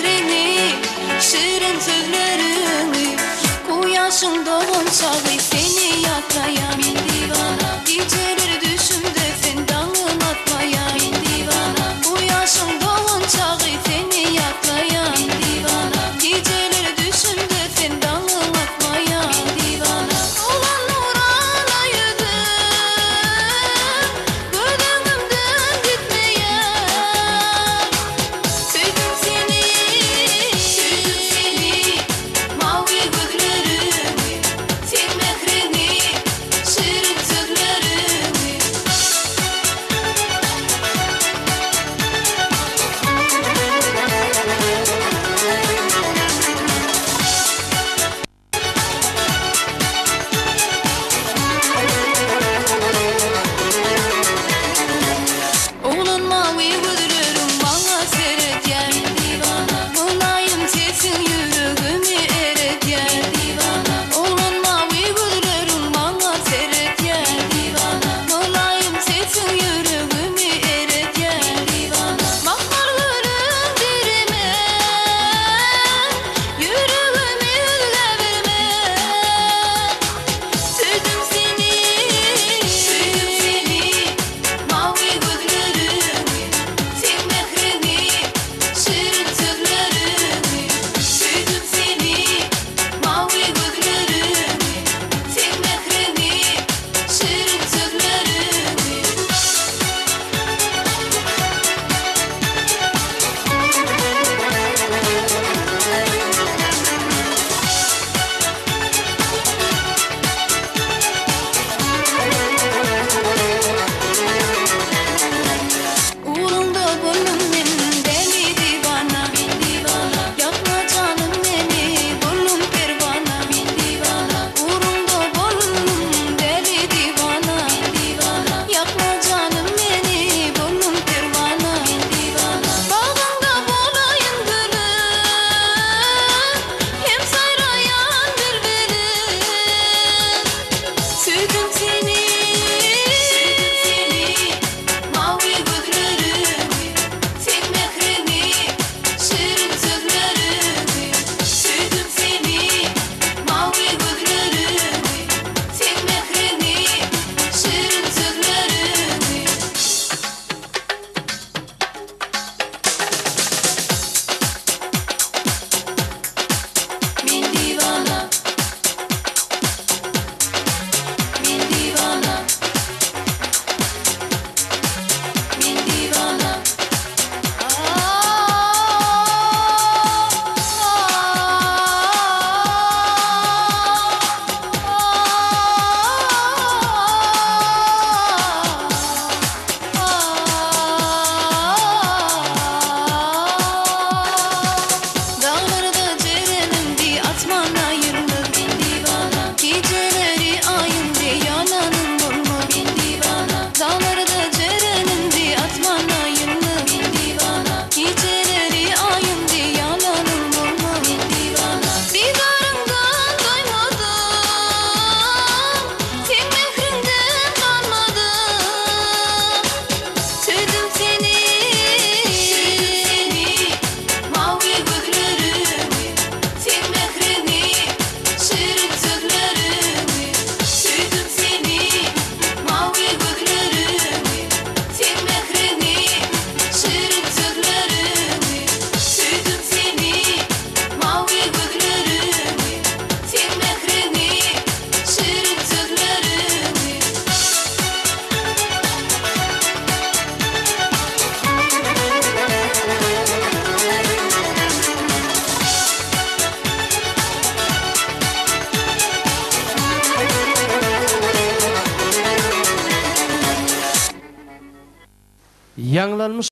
mehrini, şirin sözlerini. Kuyaşın doğan çağı seni yaklayan divana. Geceleri düşümde fendanın atlayan divana. Kuyaşın doğan çağı seni yaklayan divana. Geceleri düşümde fendanın atlayan divana. Olan nurana yüzüm, gözümden gitmeyen. Sevdim seni, mavi gözlerimi, sen mehrini, şirin sözlerimi. Olan mavi gözlerim bana seyreder divana. Mulayim sesin yüreğimi erer divana. Olan mavi gözlerim bana seyreder divana. Mulayim sesin yüreğimi erer divana. Bakar gözlerime, yüreğimi üzüverme. Sevdim seni, mavi gözlerimi, sen mehrini, şirin sözlerimi. Sevdim seni, mavi gözlerimi, sen mehrini, şirin sözlerimi. Uğrunda gönlüm deli divana, yakma canım beni, gönlüm pervana. Uğrunda gönlüm deli divana, yakma canım beni, gönlüm pervana. Bağında bulayım gülüm, hem sayrayan bülbülüm. Sevdim seni, mavi gözlerimi, sen mehrini, şirin sözlerimi. Sevdim seni, mavi gözlerimi, sen mehrini, şirin sözlerimi. Min divana, min divana, min divana. Dağlarda cerenimdi atman ayırlı bin divana. Geceleri ayımdı yananın burnu bin divana. Dağlarda cerenimdi atman ayırlı bin divana. Geceleri ayımdı yananın burnu bin divana. Didarından doymadım, sen mehrinden kanmadım. Sevdim seni, mavi gözlerimi, sen mehrini, şirin sözlerimi. Sevdim seni, mavi gözlerimi, sen mehrini, şirin sözlerimi. Sevdim seni, mavi gözlerimi, sen mehrini, şirin sözlerimi. Yanılanmış